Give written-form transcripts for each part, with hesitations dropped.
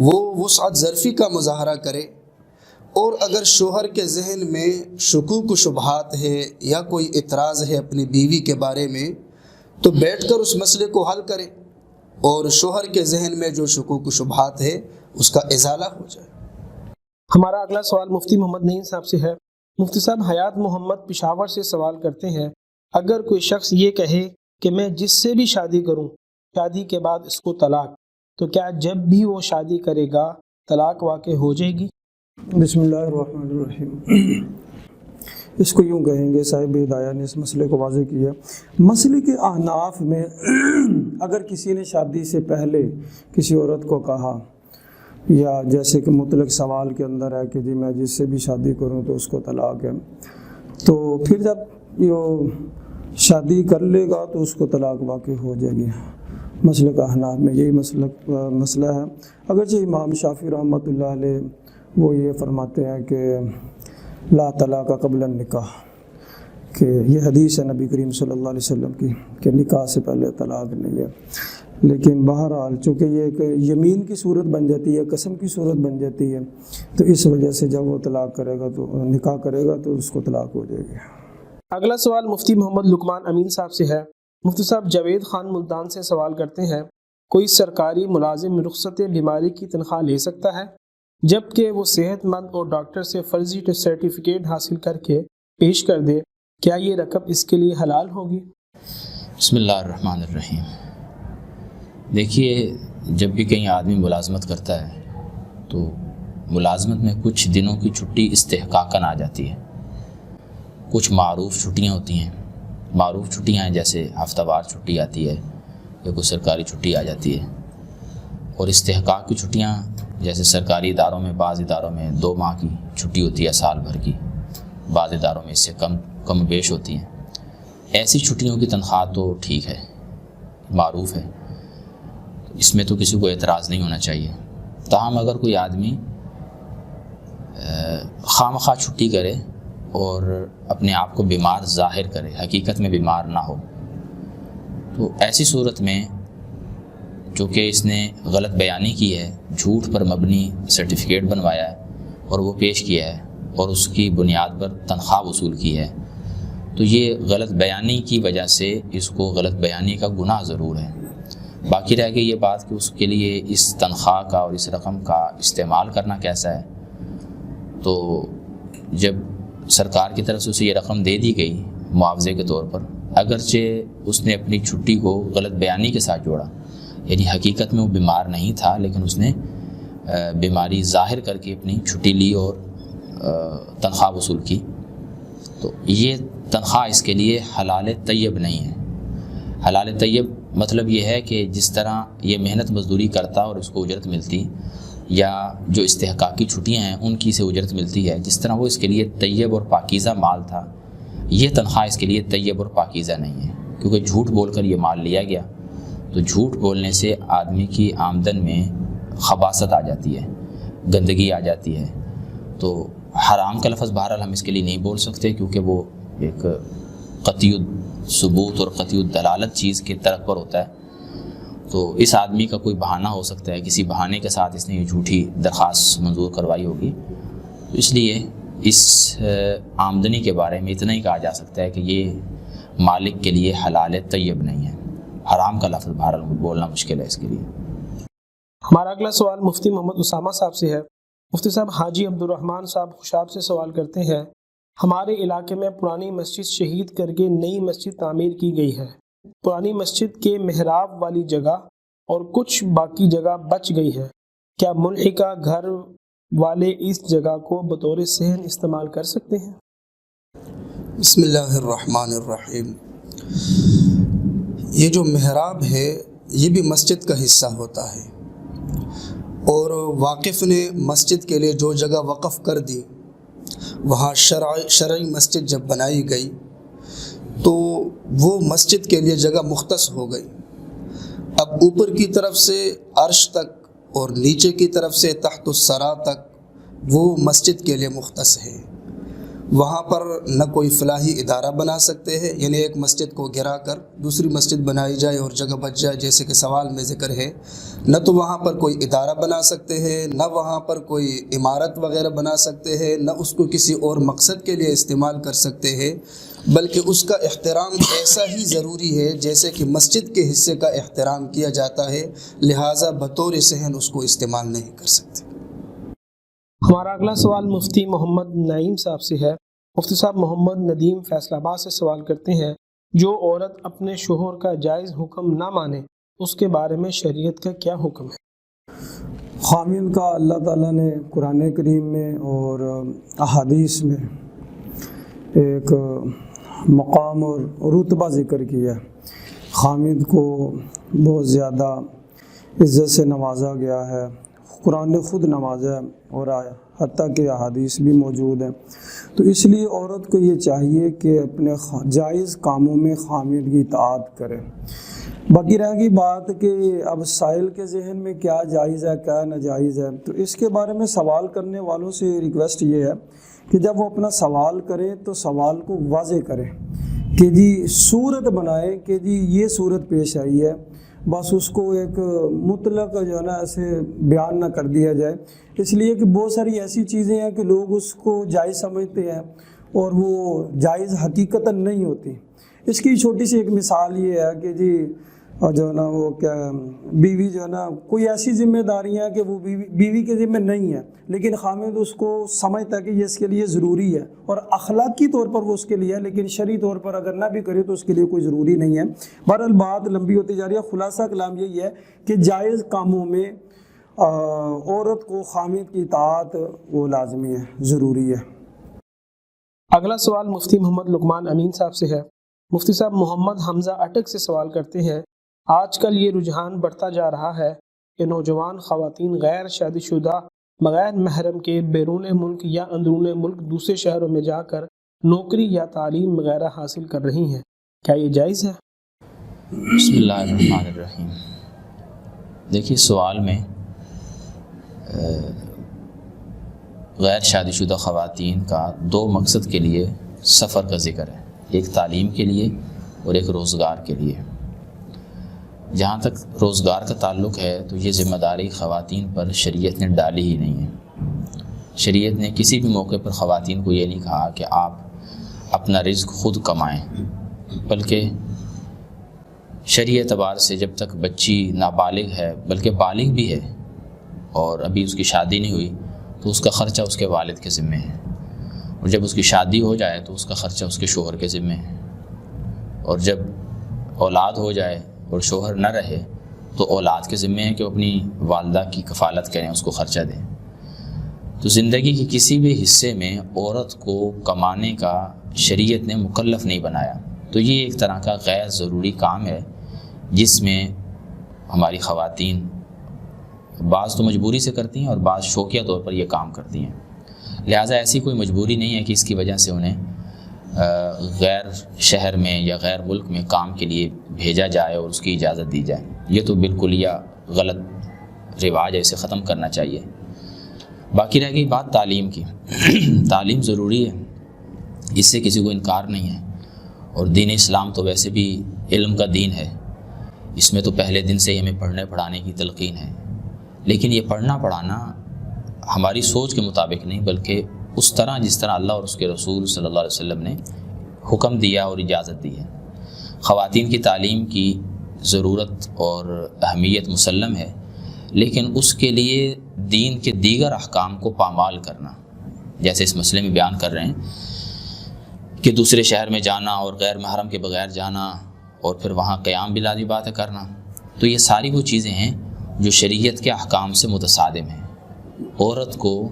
وہ وسعت ظرفی کا مظاہرہ کرے، اور اگر شوہر کے ذہن میں شکوک و شبہات ہے یا کوئی اعتراض ہے اپنی بیوی کے بارے میں تو بیٹھ کر اس مسئلے کو حل کرے، اور شوہر کے ذہن میں جو شکوک و شبہات ہے اس کا ازالہ ہو جائے۔ ہمارا اگلا سوال مفتی محمد نعیم صاحب سے ہے۔ مفتی صاحب، حیات محمد پشاور سے سوال کرتے ہیں، اگر کوئی شخص یہ کہے کہ میں جس سے بھی شادی کروں، شادی کے بعد اس کو طلاق، تو کیا جب بھی وہ شادی کرے گا طلاق واقع ہو جائے گی؟ بسم اللہ الرحمن الرحیم۔ اس کو یوں کہیں گے، صاحب ہدایہ نے اس مسئلے کو واضح کیا۔ مسئلے کے احناف میں اگر کسی نے شادی سے پہلے کسی عورت کو کہا، یا جیسے کہ مطلق سوال کے اندر ہے کہ جی میں جس سے بھی شادی کروں تو اس کو طلاق ہے، تو پھر جب یہ شادی کر لے گا تو اس کو طلاق واقع ہو جائے گی۔ مسئلے کا احناف میں یہی مسئلہ ہے۔ اگرچہ امام شافعی رحمۃ اللہ علیہ وہ یہ فرماتے ہیں کہ لا طلاق قبل النکاح، کہ یہ حدیث ہے نبی کریم صلی اللہ علیہ وسلم کی کہ نکاح سے پہلے طلاق نہیں ہے۔ لیکن بہرحال چونکہ یہ ایک یمین کی صورت بن جاتی ہے، قسم کی صورت بن جاتی ہے، تو اس وجہ سے جب وہ طلاق کرے گا تو نکاح کرے گا تو اس کو طلاق ہو جائے گی۔ اگلا سوال مفتی محمد لقمان امین صاحب سے ہے۔ مفتی صاحب، جاوید خان ملتان سے سوال کرتے ہیں، کوئی سرکاری ملازم رخصت بیماری کی تنخواہ لے سکتا ہے جبکہ وہ صحت مند اور ڈاکٹر سے فرضی سرٹیفکیٹ حاصل کر کے پیش کر دے، کیا یہ رقم اس کے لیے حلال ہوگی؟ بسم اللہ الرحمن الرحیم۔ دیکھیے، جب بھی کہیں آدمی ملازمت کرتا ہے تو ملازمت میں کچھ دنوں کی چھٹی استحقاقاً آ جاتی ہے۔ کچھ معروف چھٹیاں ہوتی ہیں، معروف چھٹیاں ہیں جیسے ہفتہ وار چھٹی آتی ہے یا کوئی سرکاری چھٹی آ جاتی ہے، اور استحقاق کی چھٹیاں جیسے سرکاری اداروں میں، بعض اداروں میں 2 ماہ کی چھٹی ہوتی ہے سال بھر کی، بعض اداروں میں اس سے کم بیش ہوتی ہیں۔ ایسی چھٹیوں کی تنخواہ تو ٹھیک ہے، معروف ہے، اس میں تو کسی کو اعتراض نہیں ہونا چاہیے۔ تاہم اگر کوئی آدمی خواہ مخواہ چھٹی کرے اور اپنے آپ کو بیمار ظاہر کرے، حقیقت میں بیمار نہ ہو، تو ایسی صورت میں چونکہ اس نے غلط بیانی کی ہے، جھوٹ پر مبنی سرٹیفکیٹ بنوایا ہے اور وہ پیش کیا ہے اور اس کی بنیاد پر تنخواہ وصول کی ہے، تو یہ غلط بیانی کی وجہ سے اس کو غلط بیانی کا گناہ ضرور ہے۔ باقی رہ گئی یہ بات کہ اس کے لیے اس تنخواہ کا اور اس رقم کا استعمال کرنا کیسا ہے، تو جب سرکار کی طرف سے اسے یہ رقم دے دی گئی معاوضے کے طور پر، اگرچہ اس نے اپنی چھٹی کو غلط بیانی کے ساتھ جوڑا، یعنی حقیقت میں وہ بیمار نہیں تھا لیکن اس نے بیماری ظاہر کر کے اپنی چھٹی لی اور تنخواہ وصول کی، تو یہ تنخواہ اس کے لیے حلال طیب نہیں ہے۔ حلال طیب مطلب یہ ہے کہ جس طرح یہ محنت مزدوری کرتا اور اس کو اجرت ملتی، یا جو استحقاقی چھٹیاں ہیں ان کی سے اجرت ملتی ہے، جس طرح وہ اس کے لیے طیب اور پاکیزہ مال تھا، یہ تنخواہ اس کے لیے طیب اور پاکیزہ نہیں ہے، کیونکہ جھوٹ بول کر یہ مال لیا گیا، تو جھوٹ بولنے سے آدمی کی آمدن میں خباثت آ جاتی ہے، گندگی آ جاتی ہے، تو حرام کا لفظ بہرحال ہم اس کے لیے نہیں بول سکتے، کیونکہ وہ ایک قطعی ثبوت اور قطعی دلالت چیز کے طرف پر ہوتا ہے، تو اس آدمی کا کوئی بہانہ ہو سکتا ہے، کسی بہانے کے ساتھ اس نے یہ جھوٹی درخواست منظور کروائی ہوگی، تو اس لیے اس آمدنی کے بارے میں اتنا ہی کہا جا سکتا ہے کہ یہ مالک کے لیے حلال طیب نہیں ہے۔ حرام کا لفظ بہرحال بولنا مشکل ہے اس کے لیے۔ ہمارا اگلا سوال مفتی محمد اسامہ صاحب سے ہے۔ مفتی صاحب، حاجی عبد الرحمن صاحب خوشاب سے سوال کرتے ہیں، ہمارے علاقے میں پرانی مسجد شہید کر کے نئی مسجد تعمیر کی گئی ہے، پرانی مسجد کے محراب والی جگہ اور کچھ باقی جگہ بچ گئی ہے، کیا ملحقہ گھر والے اس جگہ کو بطور صحن استعمال کر سکتے ہیں؟ بسم اللہ الرحمن الرحیم۔ یہ جو محراب ہے یہ بھی مسجد کا حصہ ہوتا ہے، اور واقف نے مسجد کے لیے جو جگہ وقف کر دی، وہاں شرعی مسجد جب بنائی گئی تو وہ مسجد کے لیے جگہ مختص ہو گئی۔ اب اوپر کی طرف سے عرش تک اور نیچے کی طرف سے تحت الثری تک وہ مسجد کے لیے مختص ہے، وہاں پر نہ کوئی فلاحی ادارہ بنا سکتے ہیں، یعنی ایک مسجد کو گرا کر دوسری مسجد بنائی جائے اور جگہ بچ جائے جیسے کہ سوال میں ذکر ہے، نہ تو وہاں پر کوئی ادارہ بنا سکتے ہیں، نہ وہاں پر کوئی عمارت وغیرہ بنا سکتے ہیں، نہ اس کو کسی اور مقصد کے لیے استعمال کر سکتے ہیں، بلکہ اس کا احترام ایسا ہی ضروری ہے جیسے کہ مسجد کے حصے کا احترام کیا جاتا ہے، لہٰذا بطور صحن اس کو استعمال نہیں کر سکتے۔ ہمارا اگلا سوال مفتی محمد نعیم صاحب سے ہے۔ مفتی صاحب محمد ندیم فیصل آباد سے سوال کرتے ہیں، جو عورت اپنے شوہر کا جائز حکم نہ مانے اس کے بارے میں شریعت کا کیا حکم ہے؟ خامن کا اللہ تعالیٰ نے قرآن کریم میں اور احادیث میں ایک مقام اور رتبہ ذکر کیا ہے۔ خامد کو بہت زیادہ عزت سے نوازا گیا ہے، قرآن نے خود نوازا ہے اور حتیٰ کہ احادیث بھی موجود ہیں۔ تو اس لیے عورت کو یہ چاہیے کہ اپنے جائز کاموں میں خامد کی اطاعت کرے۔ باقی رہ گئی بات کہ اب سائل کے ذہن میں کیا جائز ہے کیا ناجائز ہے، تو اس کے بارے میں سوال کرنے والوں سے ریکویسٹ یہ ہے کہ جب وہ اپنا سوال کریں تو سوال کو واضح کریں کہ جی صورت بنائیں کہ جی یہ صورت پیش آئی ہے، بس اس کو ایک مطلق جو ہے نا ایسے بیان نہ کر دیا جائے، اس لیے کہ بہت ساری ایسی چیزیں ہیں کہ لوگ اس کو جائز سمجھتے ہیں اور وہ جائز حقیقتاً نہیں ہوتی۔ اس کی چھوٹی سی ایک مثال یہ ہے کہ جی جو ہے نا وہ کیا بیوی جو ہے نا کوئی ایسی ذمہ داریاں کہ وہ بیوی کے ذمہ نہیں ہے، لیکن خامد اس کو سمجھتا ہے کہ یہ اس کے لیے ضروری ہے اور اخلاقی طور پر وہ اس کے لیے ہے، لیکن شرعی طور پر اگر نہ بھی کرے تو اس کے لیے کوئی ضروری نہیں ہے۔ بہرحال بات لمبی ہوتی جا رہی ہے، خلاصہ کلام یہی ہے کہ جائز کاموں میں عورت کو خامد کی اطاعت وہ لازمی ہے، ضروری ہے۔ اگلا سوال مفتی محمد لقمان امین صاحب سے ہے۔ مفتی صاحب محمد حمزہ اٹک سے سوال کرتے ہیں، آج کل یہ رجحان بڑھتا جا رہا ہے کہ نوجوان خواتین غیر شادی شدہ بغیر محرم کے بیرون ملک یا اندرون ملک دوسرے شہروں میں جا کر نوکری یا تعلیم وغیرہ حاصل کر رہی ہیں، کیا یہ جائز ہے؟ بسم اللہ الرحمن الرحیم۔ دیکھیے سوال میں غیر شادی شدہ خواتین کا دو مقصد کے لیے سفر کا ذکر ہے، ایک تعلیم کے لیے اور ایک روزگار کے لیے۔ جہاں تک روزگار کا تعلق ہے تو یہ ذمہ داری خواتین پر شریعت نے ڈالی ہی نہیں ہے۔ شریعت نے کسی بھی موقع پر خواتین کو یہ نہیں کہا کہ آپ اپنا رزق خود کمائیں، بلکہ شرعی اعتبار سے جب تک بچی نابالغ ہے بلکہ بالغ بھی ہے اور ابھی اس کی شادی نہیں ہوئی تو اس کا خرچہ اس کے والد کے ذمہ ہے، اور جب اس کی شادی ہو جائے تو اس کا خرچہ اس کے شوہر کے ذمہ ہے، اور جب اولاد ہو جائے اور شوہر نہ رہے تو اولاد کے ذمہ ہے کہ وہ اپنی والدہ کی کفالت کریں، اس کو خرچہ دیں۔ تو زندگی کے کسی بھی حصے میں عورت کو کمانے کا شریعت نے مکلف نہیں بنایا، تو یہ ایک طرح کا غیر ضروری کام ہے جس میں ہماری خواتین بعض تو مجبوری سے کرتی ہیں اور بعض شوقیہ طور پر یہ کام کرتی ہیں۔ لہٰذا ایسی کوئی مجبوری نہیں ہے کہ اس کی وجہ سے انہیں غیر شہر میں یا غیر ملک میں کام کے لیے بھیجا جائے اور اس کی اجازت دی جائے۔ یہ تو بالکل یا غلط رواج ہے، اسے ختم کرنا چاہیے۔ باقی رہ گئی بات تعلیم کی۔ تعلیم ضروری ہے، اس سے کسی کو انکار نہیں ہے، اور دین اسلام تو ویسے بھی علم کا دین ہے، اس میں تو پہلے دن سے ہی ہمیں پڑھنے پڑھانے کی تلقین ہے، لیکن یہ پڑھنا پڑھانا ہماری سوچ کے مطابق نہیں بلکہ اس طرح جس طرح اللہ اور اس کے رسول صلی اللہ علیہ وسلم نے حکم دیا اور اجازت دی ہے۔ خواتین کی تعلیم کی ضرورت اور اہمیت مسلم ہے، لیکن اس کے لیے دین کے دیگر احکام کو پامال کرنا، جیسے اس مسئلے میں بیان کر رہے ہیں کہ دوسرے شہر میں جانا اور غیر محرم کے بغیر جانا اور پھر وہاں قیام بھی لازمی بات ہے کرنا، تو یہ ساری وہ چیزیں ہیں جو شریعت کے احکام سے متصادم ہیں۔ عورت کو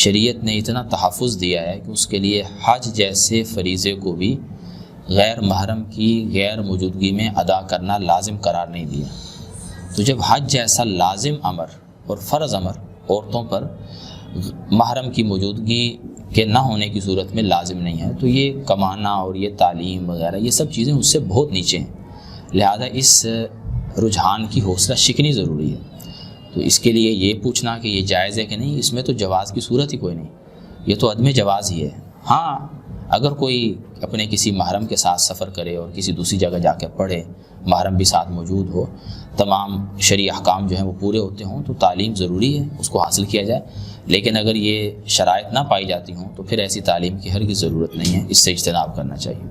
شریعت نے اتنا تحفظ دیا ہے کہ اس کے لیے حج جیسے فریضے کو بھی غیر محرم کی غیر موجودگی میں ادا کرنا لازم قرار نہیں دیا۔ تو جب حج جیسا لازم امر اور فرض امر عورتوں پر محرم کی موجودگی کے نہ ہونے کی صورت میں لازم نہیں ہے، تو یہ کمانا اور یہ تعلیم وغیرہ یہ سب چیزیں اس سے بہت نیچے ہیں۔ لہذا اس رجحان کی حوصلہ شکنی ضروری ہے۔ تو اس کے لیے یہ پوچھنا کہ یہ جائز ہے کہ نہیں، اس میں تو جواز کی صورت ہی کوئی نہیں، یہ تو عدم جواز ہی ہے۔ ہاں اگر کوئی اپنے کسی محرم کے ساتھ سفر کرے اور کسی دوسری جگہ جا کے پڑھے، محرم بھی ساتھ موجود ہو، تمام شرعی احکام جو ہیں وہ پورے ہوتے ہوں، تو تعلیم ضروری ہے، اس کو حاصل کیا جائے۔ لیکن اگر یہ شرائط نہ پائی جاتی ہوں تو پھر ایسی تعلیم کی ہرگز ضرورت نہیں ہے، اس سے اجتناب کرنا چاہیے۔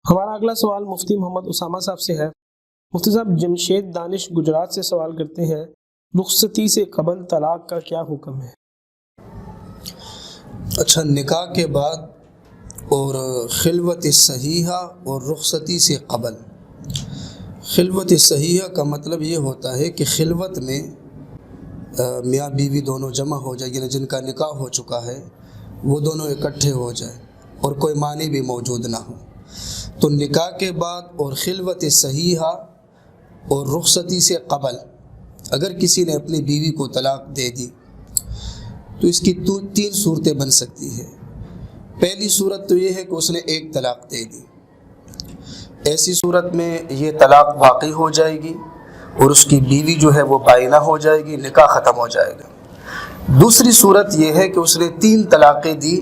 ہمارا اگلا سوال مفتی محمد اسامہ صاحب سے ہے۔ مفتی صاحب، جمشید دانش گجرات سے سوال کرتے ہیں، رخصتی سے قبل طلاق کا کیا حکم ہے؟ اچھا، نکاح کے بعد اور خلوت صحیحہ اور رخصتی سے قبل۔ خلوت صحیحہ کا مطلب یہ ہوتا ہے کہ خلوت میں میاں بیوی دونوں جمع ہو جائے، یعنی جن کا نکاح ہو چکا ہے وہ دونوں اکٹھے ہو جائے اور کوئی معنی بھی موجود نہ ہو۔ تو نکاح کے بعد اور خلوت صحیحہ اور رخصتی سے قبل اگر کسی نے اپنی بیوی کو طلاق دے دی تو اس کی تین صورتیں بن سکتی ہے۔ پہلی صورت تو یہ ہے کہ اس نے ایک طلاق دے دی، ایسی صورت میں یہ طلاق واقع ہو جائے گی اور اس کی بیوی جو ہے وہ بائنہ ہو جائے گی، نکاح ختم ہو جائے گا۔ دوسری صورت یہ ہے کہ اس نے 3 طلاقیں دی،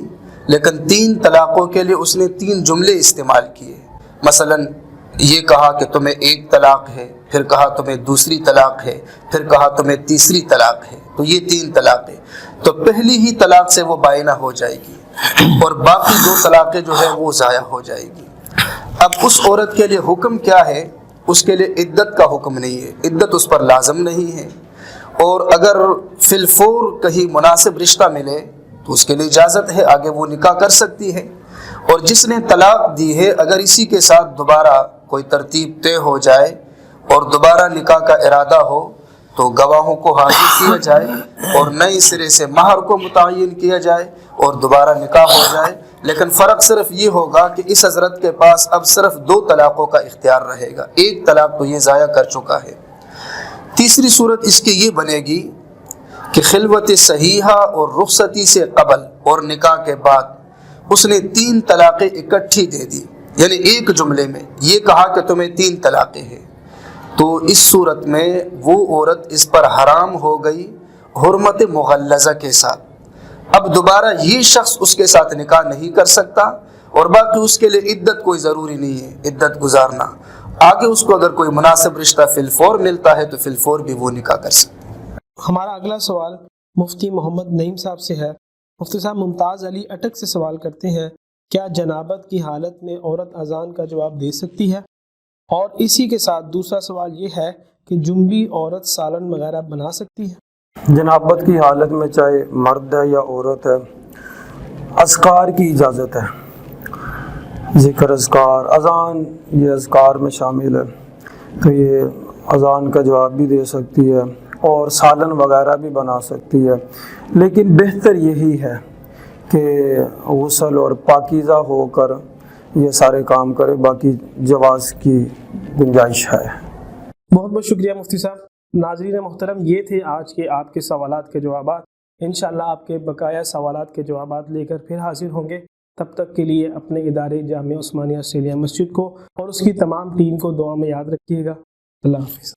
لیکن 3 طلاقوں کے لیے اس نے 3 جملے استعمال کیے۔ مثلا یہ کہا کہ تمہیں 1 طلاق ہے، پھر کہا تمہیں دوسری طلاق ہے، پھر کہا تمہیں تیسری طلاق ہے، تو یہ 3 طلاقیں۔ تو پہلی ہی طلاق سے وہ بائنہ ہو جائے گی اور باقی 2 طلاقیں جو ہے وہ ضائع ہو جائے گی۔ اب اس عورت کے لیے حکم کیا ہے؟ اس کے لیے عدت کا حکم نہیں ہے، عدت اس پر لازم نہیں ہے، اور اگر فی الفور کہیں مناسب رشتہ ملے تو اس کے لیے اجازت ہے، آگے وہ نکاح کر سکتی ہے۔ اور جس نے طلاق دی ہے اگر اسی کے ساتھ دوبارہ کوئی ترتیب طے ہو جائے اور دوبارہ نکاح کا ارادہ ہو تو گواہوں کو حاضر کیا جائے اور نئے سرے سے مہر کو متعین کیا جائے اور دوبارہ نکاح ہو جائے۔ لیکن فرق صرف یہ ہوگا کہ اس حضرت کے پاس اب صرف 2 طلاقوں کا اختیار رہے گا، 1 طلاق تو یہ ضائع کر چکا ہے۔ تیسری صورت اس کی یہ بنے گی کہ خلوت صحیحہ اور رخصتی سے قبل اور نکاح کے بعد اس نے 3 طلاقیں اکٹھی دے دی، یعنی ایک جملے میں یہ کہا کہ تمہیں 3 طلاقیں ہیں، تو اس صورت میں وہ عورت اس پر حرام ہو گئی حرمت مغلظہ کے ساتھ۔ اب دوبارہ یہ شخص اس کے ساتھ نکاح نہیں کر سکتا، اور باقی اس کے لیے عدت کوئی ضروری نہیں ہے، عدت گزارنا۔ آگے اس کو اگر کوئی مناسب رشتہ فی الفور ملتا ہے تو فی الفور بھی وہ نکاح کر سکتا ہے۔ ہمارا اگلا سوال مفتی محمد نعیم صاحب سے ہے۔ مفتی صاحب، ممتاز علی اٹک سے سوال کرتے ہیں، کیا جنابت کی حالت میں عورت اذان کا جواب دے سکتی ہے؟ اور اسی کے ساتھ دوسرا سوال یہ ہے کہ جنبی عورت سالن وغیرہ بنا سکتی ہے؟ جنابت کی حالت میں چاہے مرد ہے یا عورت ہے، اذکار کی اجازت ہے، ذکر اذکار، اذان یہ اذکار میں شامل ہے، تو یہ اذان کا جواب بھی دے سکتی ہے اور سالن وغیرہ بھی بنا سکتی ہے، لیکن بہتر یہی ہے کہ غسل اور پاکیزہ ہو کر یہ سارے کام کرے، باقی جواز کی گنجائش ہے۔ بہت بہت شکریہ مفتی صاحب۔ ناظرین محترم، یہ تھے آج کے آپ کے سوالات کے جوابات۔ انشاءاللہ آپ کے بقایا سوالات کے جوابات لے کر پھر حاضر ہوں گے۔ تب تک کے لیے اپنے ادارے جامعہ عثمانیہ آسٹریلیا مسجد کو اور اس کی تمام ٹیم کو دعا میں یاد رکھیے گا۔ اللہ حافظ۔